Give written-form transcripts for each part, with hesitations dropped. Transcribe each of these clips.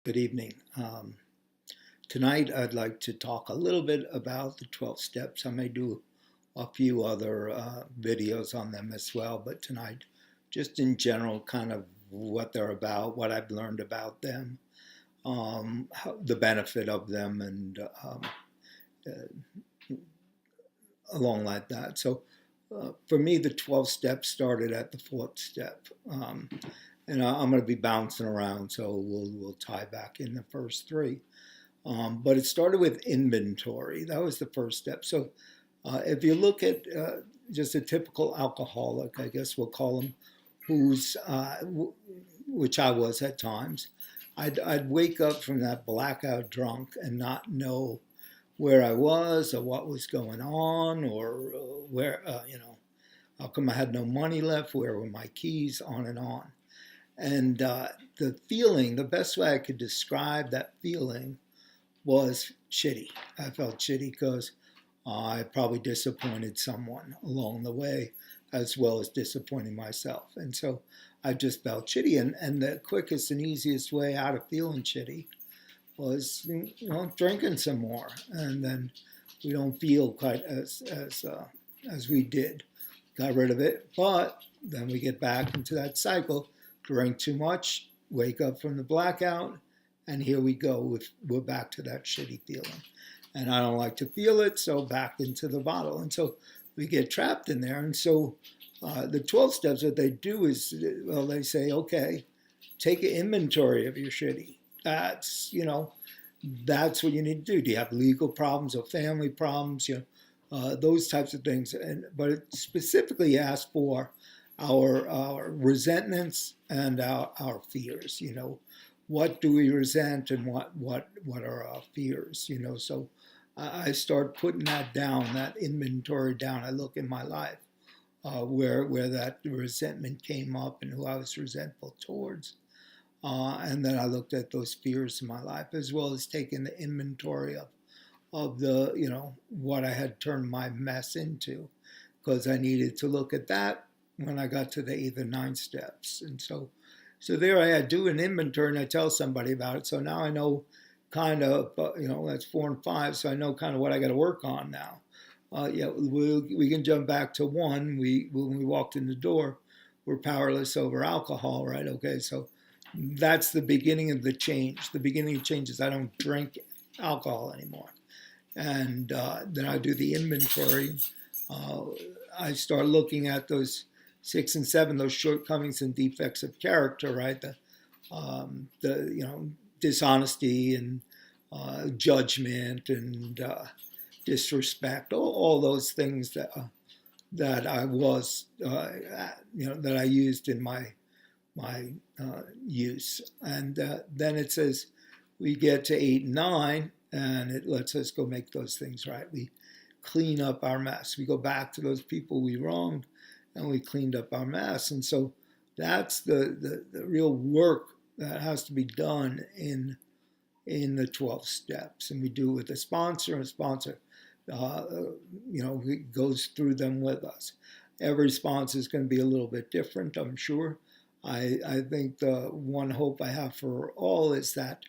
Good evening. Tonight, I'd like to talk a little bit about the 12 steps. I may do a few other videos on them as well, but tonight, just in general, kind of what they're about, what I've learned about them, the benefit of them, and along like that. So, for me, the 12 steps started at the fourth step. And I'm going to be bouncing around, so we'll tie back in the first three. But it started with inventory. That was the first step. So if you look at just a typical alcoholic, I guess we'll call him, which I was at times, I'd wake up from that blackout drunk and not know where I was or what was going on or where, how come I had no money left, where were my keys, on and on. And the feeling, the best way I could describe that feeling was shitty. I felt shitty because I probably disappointed someone along the way, as well as disappointing myself. And so I just felt shitty. And the quickest and easiest way out of feeling shitty was, drinking some more. And then we don't feel quite as we did. Got rid of it. But then we get back into that cycle. Drink too much, wake up from the blackout, and here we go. We're back to that shitty feeling. And I don't like to feel it, so back into the bottle. And so we get trapped in there. And so the 12 steps, what they do is, they say, okay, take an inventory of your shitty. That's what you need to do. Do you have legal problems or family problems? Those types of things. But it specifically asks for our resentments and our fears. What do we resent and what are our fears? So I start putting that down, that inventory down. I look in my life where that resentment came up and who I was resentful towards. And then I looked at those fears in my life, as well as taking the inventory of the, what I had turned my mess into, because I needed to look at that when I got to the 8th and 9th steps. And so there I do an inventory and I tell somebody about it. So now I know kind of, that's 4 and 5. So I know kind of what I got to work on now. We can jump back to 1. When we walked in the door, we're powerless over alcohol, right? Okay, so that's the beginning of the change. The beginning of change is I don't drink alcohol anymore. And then I do the inventory. I start looking at those 6 and 7, those shortcomings and defects of character, right? The dishonesty and judgment and disrespect, all those things that I was, that I used in my use. And then it says we get to 8 and 9, and it lets us go make those things right. We clean up our mess. We go back to those people we wronged, and we cleaned up our mess. And so that's the real work that has to be done in the 12 steps. And we do it with a sponsor. A sponsor, goes through them with us. Every sponsor is going to be a little bit different, I'm sure. I think the one hope I have for all is that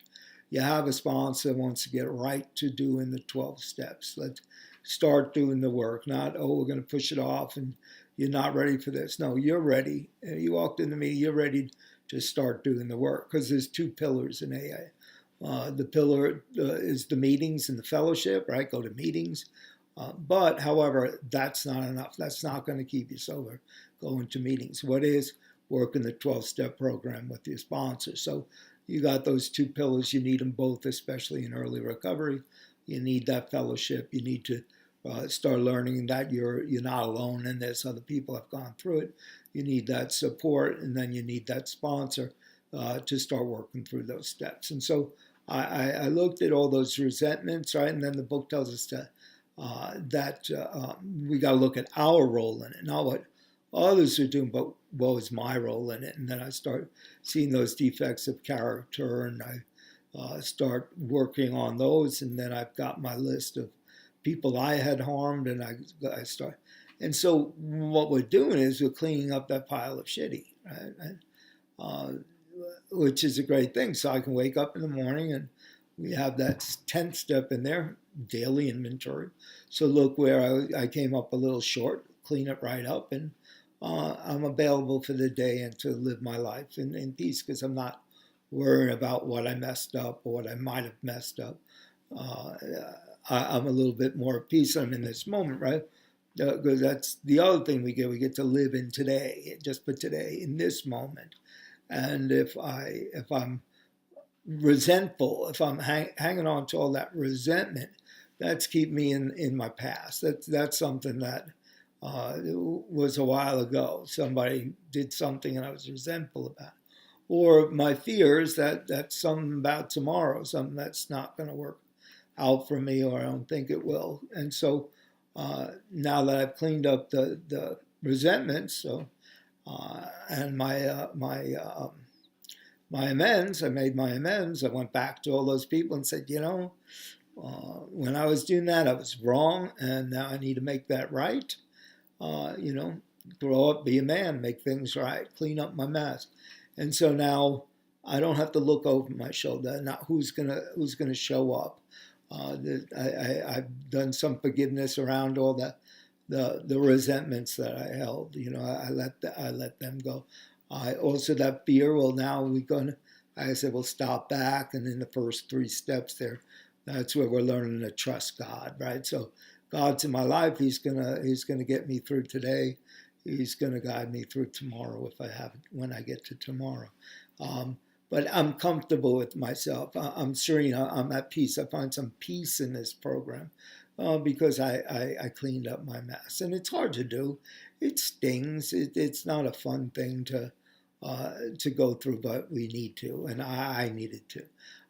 you have a sponsor that wants to get right to doing the 12 steps. Let's start doing the work, not, we're going to push it off and you're not ready for this. No, you're ready. You walked into me, you're ready to start doing the work, because there's 2 pillars in AA. The pillar is the meetings and the fellowship, right? Go to meetings. But, however, that's not enough. That's not going to keep you sober, going to meetings. What is? Working the 12-step program with your sponsor. So you got those 2 pillars. You need them both, especially in early recovery. You need that fellowship. You need to start learning that you're not alone and there's other people have gone through it. You need that support, and then you need that sponsor to start working through those steps. And so I looked at all those resentments, right? And then the book tells us that we got to look at our role in it, not what others are doing, but what was my role in it. And then I start seeing those defects of character, and I start working on those. And then I've got my list of people I had harmed, and I start. And so what we're doing is we're cleaning up that pile of shitty, right? which is a great thing. So I can wake up in the morning and we have that 10th step in there, daily inventory. So look where I came up a little short, clean it right up, and I'm available for the day and to live my life in peace because I'm not worrying about what I messed up or what I might have messed up. Uh, I'm a little bit more at peace. I'm in this moment, right? Because that's the other thing we get. We get to live in today, just for today, in this moment. And if I'm resentful, if I'm hanging on to all that resentment, that's keep me in my past. That's something that was a while ago. Somebody did something and I was resentful about. Or my fears that that's something about tomorrow, something that's not going to work out for me, or I don't think it will. And so now that I've cleaned up the resentment, so and my amends, I made my amends. I went back to all those people and said, when I was doing that, I was wrong, and now I need to make that right. Uh, you know, Grow up, be a man, make things right, clean up my mess. And so now I don't have to look over my shoulder. Not who's gonna show up. I've done some forgiveness around all the resentments that I held. I let them go. I also that fear. Well, now we're gonna. I said we'll stop back, and in the first three steps there, that's where we're learning to trust God, right? So God's in my life. He's gonna get me through today. He's gonna guide me through tomorrow if I have when I get to tomorrow. Um, but I'm comfortable with myself. I'm serene. I'm at peace. I find some peace in this program because I cleaned up my mess. And it's hard to do. It stings. It's not a fun thing to go through, but we need to. And I needed to.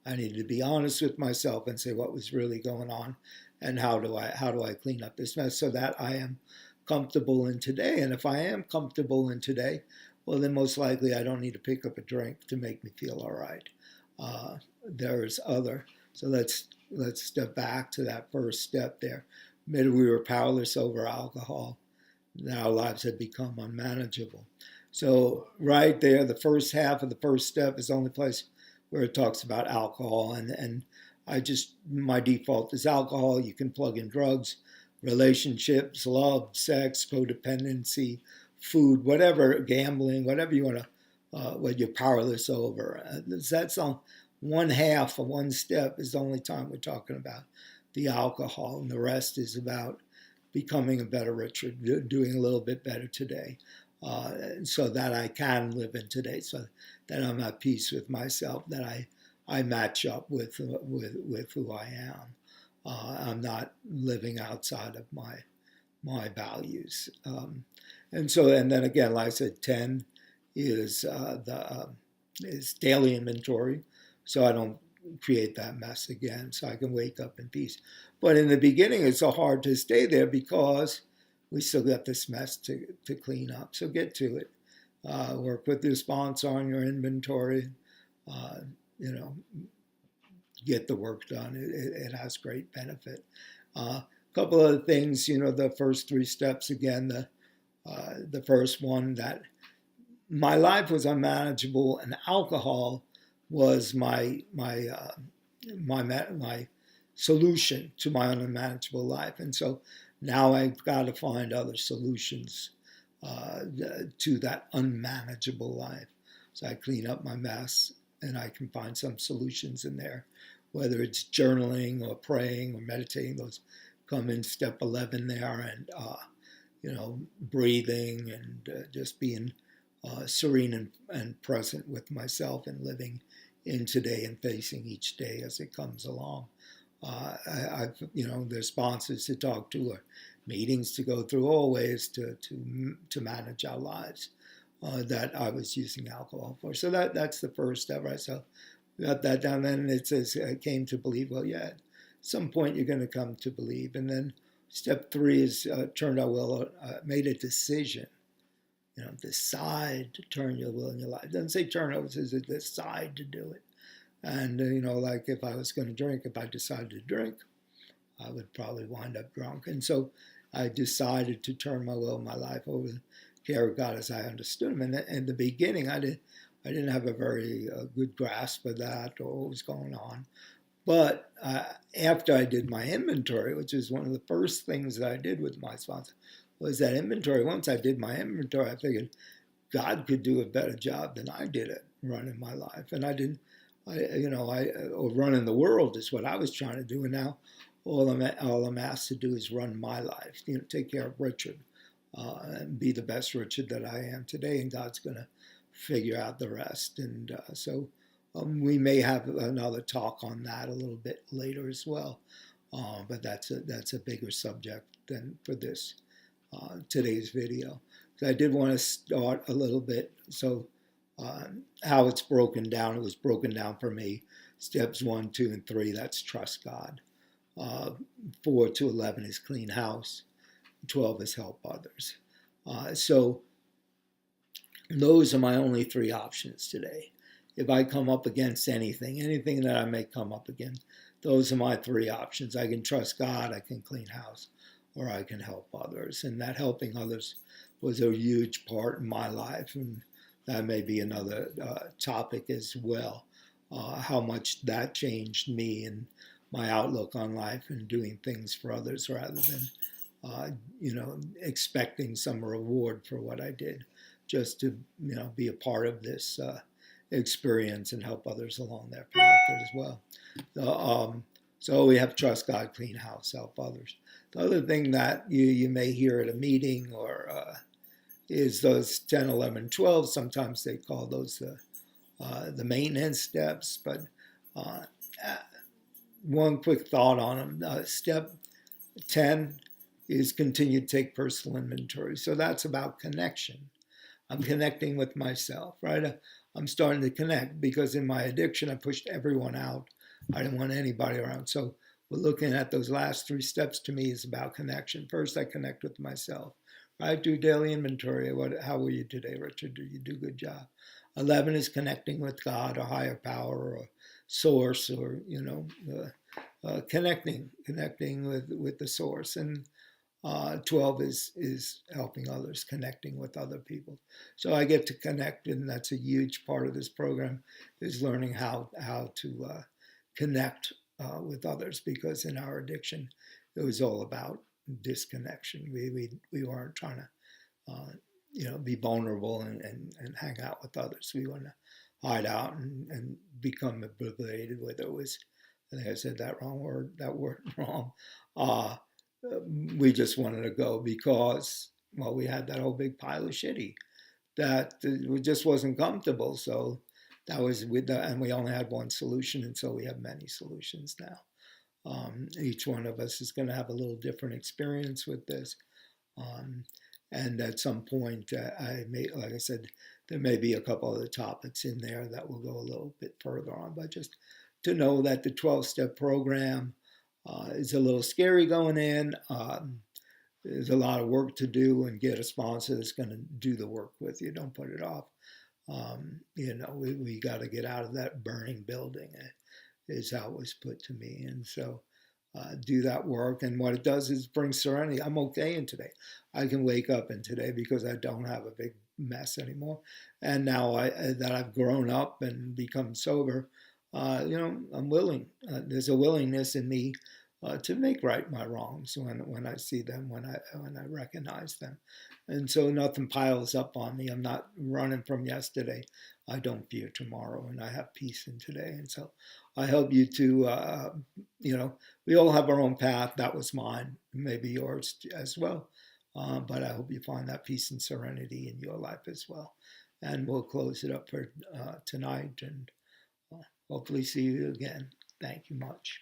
I needed to be honest with myself and say what was really going on and how do I clean up this mess so that I am comfortable in today. And if I am comfortable in today, well, then most likely I don't need to pick up a drink to make me feel all right. There's other. So let's step back to that first step there. Maybe we were powerless over alcohol. Now our lives had become unmanageable. So right there, the first half of the first step is the only place where it talks about alcohol, and my default is alcohol. You can plug in drugs, relationships, love, sex, codependency, food, whatever, gambling, whatever you want to, what you're powerless over. That's on one half of one step is the only time we're talking about the alcohol, and the rest is about becoming a better Richard, doing a little bit better today, so that I can live in today, so that I'm at peace with myself, that I match up with who I am. I'm not living outside of my values. And then again, like I said, 10 is is daily inventory, so I don't create that mess again, so I can wake up in peace. But in the beginning, it's so hard to stay there because we still got this mess to clean up. So get to it. Work with your sponsor on your inventory. Uh, you know, get the work done. It has great benefit. A couple of things, the first three steps again. The first one, that my life was unmanageable, and alcohol was my solution to my unmanageable life. And so now I've got to find other solutions to that unmanageable life. So I clean up my mess, and I can find some solutions in there, whether it's journaling or praying or meditating. Those come in step 11 there, and breathing and just being serene and present with myself and living in today and facing each day as it comes along. There's sponsors to talk to or meetings to go through, all ways to manage our lives that I was using alcohol for. So that's the first step, right? So we got that down. Then it says I came to believe. Well, yeah, at some point you're going to come to believe. And then step 3 is turned our will, made a decision. Decide to turn your will in your life. It doesn't say turn over, it says decide to do it. And, like if I was going to drink, if I decided to drink, I would probably wind up drunk. And so I decided to turn my will and my life over to the care of God as I understood him. And in the beginning, I didn't have a very good grasp of that or what was going on. But after I did my inventory, which is one of the first things that I did with my sponsor, was that inventory. Once I did my inventory, I figured God could do a better job than I did at running my life. And I didn't, or running the world is what I was trying to do. And now all I'm asked to do is run my life, take care of Richard and be the best Richard that I am today. And God's going to figure out the rest. And we may have another talk on that a little bit later as well. But that's a bigger subject than for this today's video. So I did want to start a little bit. So how it's broken down, it was broken down for me. Steps 1, 2, and 3, that's trust God. 4 to 11 is clean house. 12 is help others. So those are my only 3 options today. If I come up against anything that I may come up against, those are my 3 options. I can trust God, I can clean house, or I can help others. And that helping others was a huge part in my life. And that may be another topic as well, how much that changed me and my outlook on life and doing things for others rather than, expecting some reward for what I did, just to, be a part of this experience and help others along their path as well. So we have trust God, clean house, help others. The other thing that you may hear at a meeting or is those 10, 11, 12. Sometimes they call those the maintenance steps. But one quick thought on them. Step 10 is continue to take personal inventory. So that's about connection. I'm connecting with myself, right? I'm starting to connect because in my addiction, I pushed everyone out. I didn't want anybody around. So we're looking at those last 3 steps to me is about connection. First, I connect with myself. I do daily inventory. How were you today, Richard? Did you do a good job? 11 is connecting with God, a higher power, or source, or connecting with the source. And 12 is helping others, connecting with other people. So I get to connect, and that's a huge part of this program, is learning how to connect with others, because in our addiction, it was all about disconnection. We weren't trying to be vulnerable and hang out with others. We want to hide out and become obliterated. Whether it was, I think I said that word wrong. We just wanted to go because, well, we had that whole big pile of shitty that it just wasn't comfortable. So that was and we only had one solution, and so we have many solutions now. Each one of us is going to have a little different experience with this. And at some point, like I said, there may be a couple other topics in there that will go a little bit further on. But just to know that the 12-step program is a little scary going in. There's a lot of work to do, and get a sponsor that's going to do the work with you. Don't put it off. We got to get out of that burning building, is how it was put to me. And so do that work. And what it does is bring serenity. I'm okay in today. I can wake up in today because I don't have a big mess anymore. And now that I've grown up and become sober, I'm willing. There's a willingness in me to make right my wrongs when I see them, when I recognize them. And so nothing piles up on me. I'm not running from yesterday. I don't fear tomorrow, and I have peace in today. And so I hope you to, we all have our own path. That was mine, maybe yours as well. But I hope you find that peace and serenity in your life as well. And we'll close it up for tonight, and hopefully see you again. Thank you much.